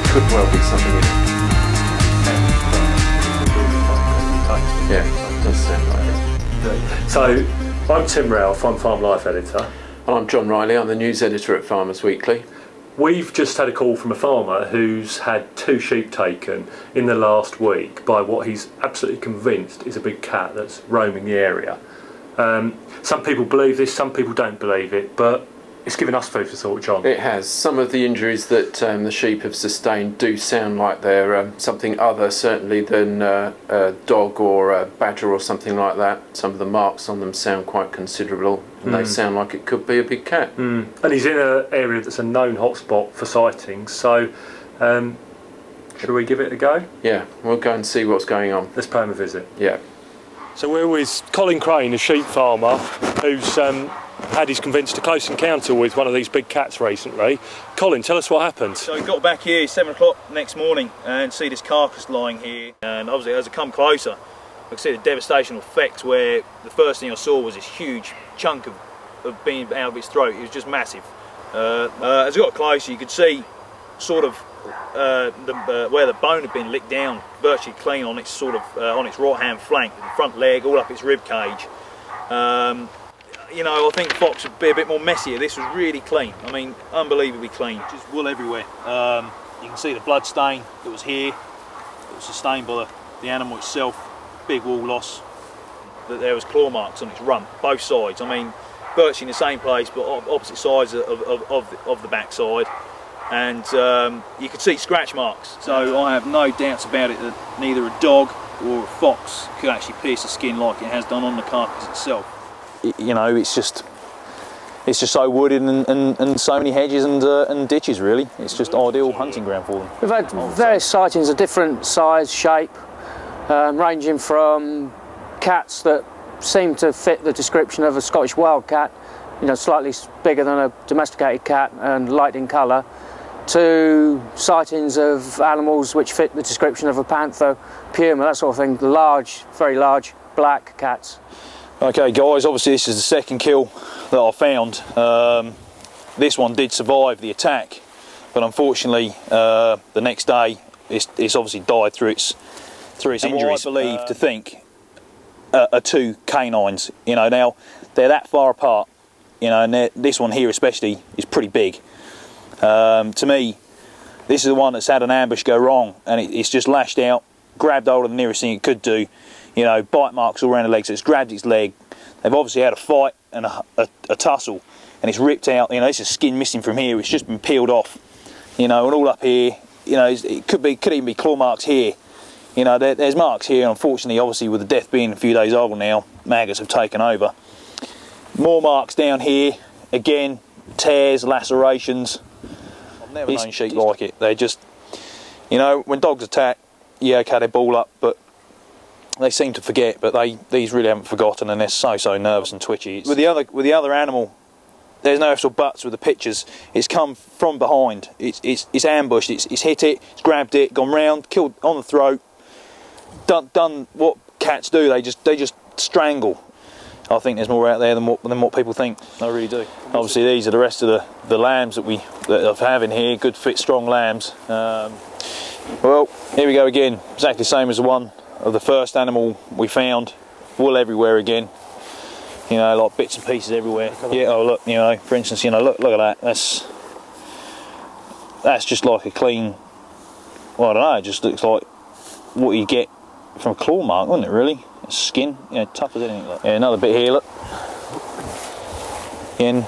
could well be something in it. Yeah, it does sound like it. So, I'm Tim Ralph, I'm Farm Life Editor. And I'm John Riley, I'm the news editor at Farmers Weekly. We've just had a call from a farmer who's had 2 sheep taken in the last week by what he's absolutely convinced is a big cat that's roaming the area. Some people believe this, some people don't believe it, but it's given us food for thought, John. It has. Some of the injuries that the sheep have sustained do sound like they're something other, certainly, than a dog or a badger or something like that. Some of the marks on them sound quite considerable, and they sound like it could be a big cat. And he's in an area that's a known hotspot for sightings, so should we give it a go? Yeah, we'll go and see what's going on. Let's pay him a visit. Yeah. So we're with Colin Crane, a sheep farmer, who's had his convinced a close encounter with one of these big cats recently. Colin, tell us what happened. So we got back here 7 o'clock next morning and see this carcass lying here, and obviously as I come closer I could see the devastation effects, where the first thing I saw was this huge chunk of being out of its throat. It was just massive. As I got closer you could see sort of where the bone had been licked down virtually clean on its sort of on its right hand flank, the front leg, all up its rib cage. You know, I think fox would be a bit more messier. This was really clean. I mean, unbelievably clean. Just wool everywhere. You can see the blood stain that was here. It was sustained by the animal itself. Big wool loss. That there was claw marks on its rump, both sides. I mean, virtually in the same place, but opposite sides of the backside. And you could see scratch marks. So I have no doubts about it that neither a dog or a fox could actually pierce the skin like it has done on the carcass itself. You know, it's just so wooded and so many hedges and ditches, really. It's just ideal hunting ground for them. We've had various sightings of different size, shape, ranging from cats that seem to fit the description of a Scottish wildcat, you know, slightly bigger than a domesticated cat and light in colour, to sightings of animals which fit the description of a panther, puma, that sort of thing, large, very large black cats. Okay guys, obviously this is the second kill that I found. This one did survive the attack, but unfortunately the next day it's obviously died through its injuries. What I believe to think are 2 canines. You know, now they're that far apart, you know, and this one here especially is pretty big. To me, this is the one that's had an ambush go wrong, and it's just lashed out, grabbed hold of the nearest thing it could do. You know, bite marks all around the leg, so it's grabbed its leg. They've obviously had a fight and a tussle, and it's ripped out. You know, this is skin missing from here. It's just been peeled off. You know, and all up here. You know, it could even be claw marks here. You know, there's marks here. And unfortunately, obviously, with the death being a few days old now, maggots have taken over. More marks down here. Again, tears, lacerations. I've never known sheep like it. They just, you know, when dogs attack, yeah, okay, they ball up, but they seem to forget, but these really haven't forgotten, and they're so nervous and twitchy. With the other animal, there's no ifs or buts with the pictures. It's come from behind. It's ambushed. It's hit it. It's grabbed it. Gone round. Killed on the throat. Done what cats do. They just strangle. I think there's more out there than what people think. I really do. Obviously, these are the rest of the lambs that I have in here. Good, fit, strong lambs. Well, here we go again. Exactly the same as the one of the first animal we found. Wool everywhere again, you know, like bits and pieces everywhere. Yeah, oh look, you know, for instance, you know, look at that. That's just like a clean, well, I don't know, it just looks like what you get from a claw mark, wouldn't it, really? It's skin, you know, tough as anything. Look. Yeah, another bit here, look. Again,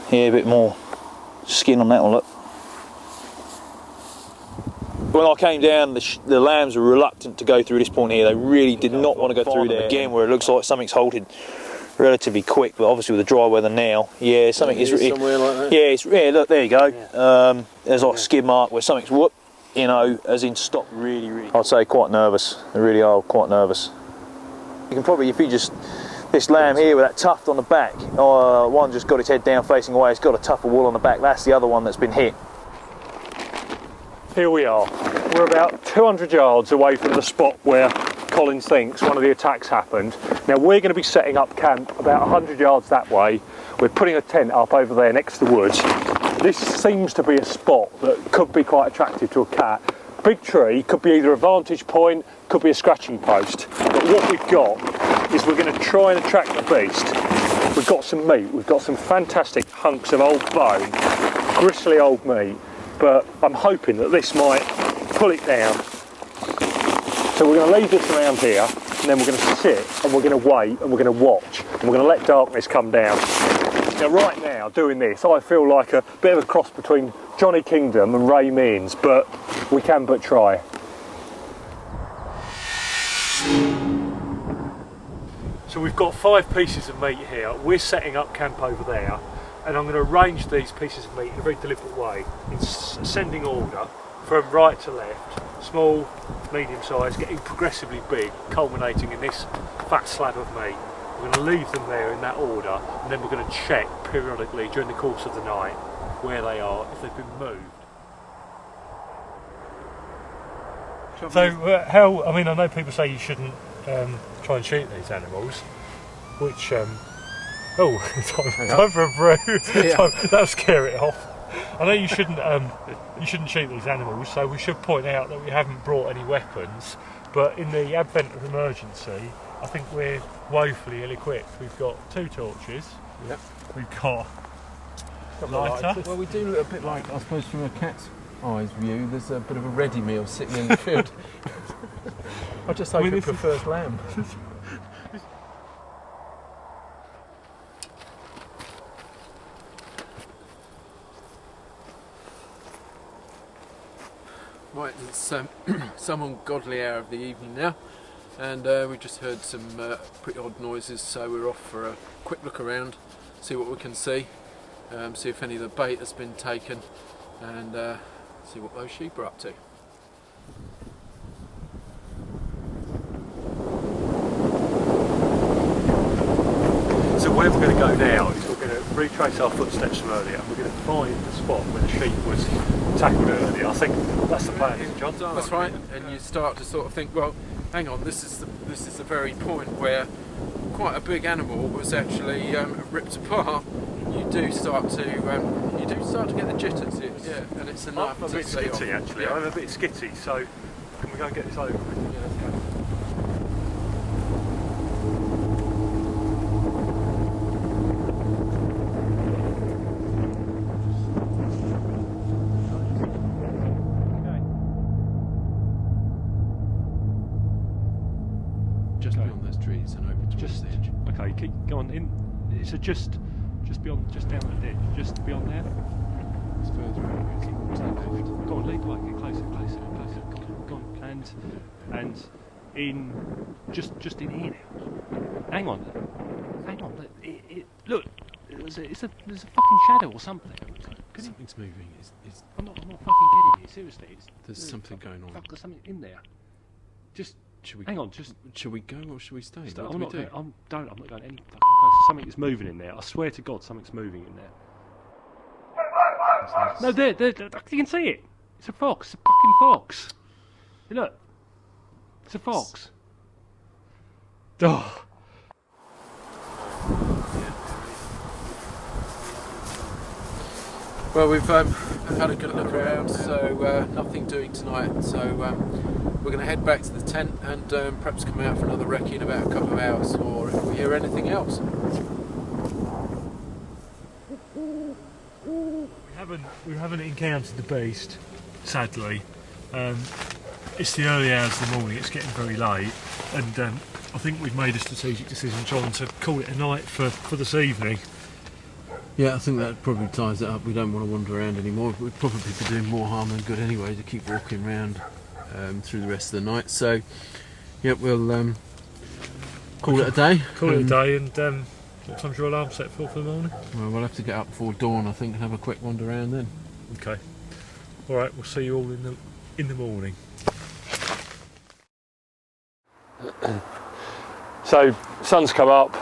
here, a bit more skin on that one, look. When I came down, the lambs were reluctant to go through this point here. They really did not want to go through there again, where it looks like something's halted relatively quick, but obviously with the dry weather now, yeah, something is somewhere like that. Yeah, look, there you go. Yeah. There's like a skid mark where something's whoop, you know, as in stop. Really, I'd say quite nervous. They really are quite nervous. You can probably, if you just this lamb here with that tuft on the back, one just got its head down facing away. It's got a tuft of wool on the back. That's the other one that's been hit. Here we are. We're about 200 yards away from the spot where Colin thinks one of the attacks happened. Now we're going to be setting up camp about 100 yards that way. We're putting a tent up over there next to the woods. this seems to be a spot that could be quite attractive to a cat. Big tree could be either a vantage point, could be a scratching post. But what we've got is we're going to try and attract the beast. We've got some meat, we've got some fantastic hunks of old bone, gristly old meat, but I'm hoping that this might pull it down. So we're going to leave this around here, and then we're going to sit and we're going to wait and we're going to watch and we're going to let darkness come down. Now right now, doing this, I feel like a bit of a cross between Johnny Kingdom and Ray Means, but we can but try. So we've got 5 pieces of meat here. We're setting up camp over there, and I'm going to arrange these pieces of meat in a very deliberate way, in ascending order, from right to left, small, medium size, getting progressively big, culminating in this fat slab of meat. We're going to leave them there in that order, and then we're going to check periodically during the course of the night where they are, if they've been moved. So how, I mean, I know people say you shouldn't try and shoot these animals, which, time for a brew, that'll scare it off. I know you shouldn't shoot these animals, so we should point out that we haven't brought any weapons, but in the advent of emergency, I think we're woefully ill-equipped. We've got 2 torches, Yep. we've got a lighter. Well, we do look a bit like, I suppose, from a cat's eyes view, there's a bit of a ready meal sitting in the field. I just hope it prefers lamb. Right, it's some ungodly hour of the evening now, and we just heard some pretty odd noises, so we're off for a quick look around, see what we can see, see if any of the bait has been taken, and see what those sheep are up to. So where we're going to go now is we're going to retrace our footsteps from earlier, and we're going to find the spot where the sheep was tackled earlier. I think that's the plan, isn't it, John? That's right, and you start to sort of think, well, hang on, this is the very point where quite a big animal was actually ripped apart. You do start to get the jitters, and it's a night. I'm a bit skitty actually. Yeah. I'm a bit skitty, so can we go and get this over with? Yeah, let's go. Just beyond those trees and over towards the edge. Okay, keep going in. So just beyond, just down that ditch, just beyond there. It's further over. Keep to the left. Go on, lead the way. Get closer. Go on, and in just in here now. Hang on. Look, there's a fucking shadow or something. Something's moving. I'm not fucking kidding you. Seriously, There's something going on. Fuck, there's something in there. Hang on, should we go or should we stay? What do we do? I'm not going any fucking closer. Something is moving in there. I swear to God, something's moving in there. No, there, you can see it. It's a fox. It's a fucking fox. Hey, look, it's a fox. Oh. Well, we've had a good look around, so nothing doing tonight. So we're going to head back to the tent and perhaps come out for another recce in about a couple of hours, or if we hear anything else. We haven't encountered the beast, sadly. It's the early hours of the morning. It's getting very late, and I think we've made a strategic decision, John, to call it a night for this evening. Yeah, I think that probably ties it up. We don't want to wander around anymore. We'd probably be doing more harm than good anyway to keep walking around through the rest of the night. So, yeah, we'll call it a day. Call it a day, and what time's your alarm set for the morning? Well, we'll have to get up before dawn, I think, and have a quick wander around then. Okay. All right. We'll see you all in the morning. So, sun's come up.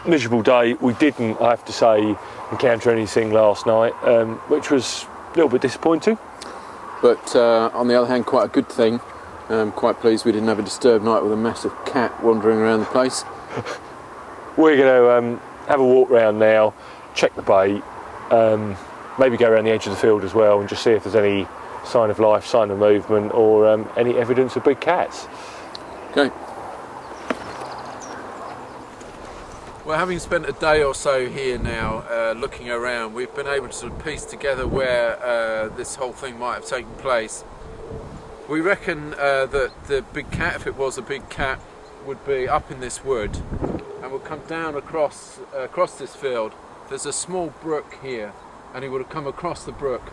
Miserable day. We didn't, I have to say, encounter anything last night, which was a little bit disappointing. But on the other hand, quite a good thing. Quite pleased we didn't have a disturbed night with a massive cat wandering around the place. We're going to have a walk round now, check the bait, maybe go around the edge of the field as well and just see if there's any sign of life, sign of movement, or any evidence of big cats. Okay. Well, having spent a day or so here now looking around, we've been able to sort of piece together where this whole thing might have taken place. We reckon that the big cat, if it was a big cat, would be up in this wood and would come down across this field. There's a small brook here, and he would have come across the brook.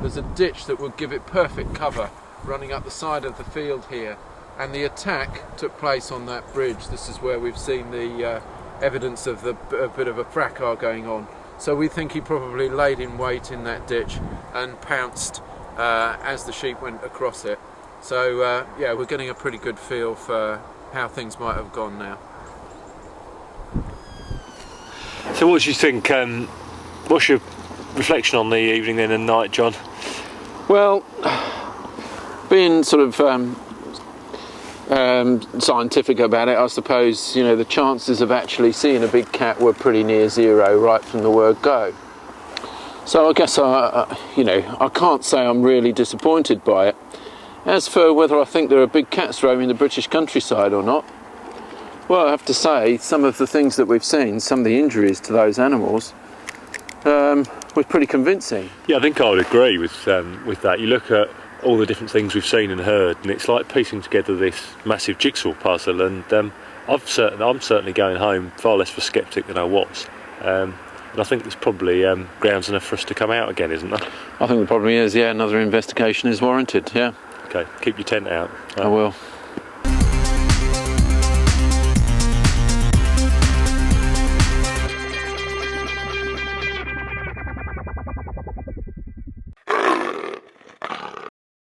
There's a ditch that would give it perfect cover running up the side of the field here, and the attack took place on that bridge. This is where we've seen the evidence of a bit of a fracas going on. So we think he probably laid in wait in that ditch and pounced as the sheep went across it. So yeah, we're getting a pretty good feel for how things might have gone now. So what do you think, what's your reflection on the evening then and night, John? Well, being sort of scientific about it, I suppose, you know, the chances of actually seeing a big cat were pretty near zero right from the word go. So I guess I can't say I'm really disappointed by it. As for whether I think there are big cats roaming the British countryside or not, well, I have to say some of the things that we've seen, some of the injuries to those animals, was pretty convincing. Yeah, I think I would agree with that. You look at all the different things we've seen and heard, and it's like piecing together this massive jigsaw puzzle. And I'm certainly going home far less of a sceptic than I was. And I think there's probably grounds enough for us to come out again, isn't there? I think there probably is. Yeah, another investigation is warranted. Yeah. Okay, keep your tent out. I will.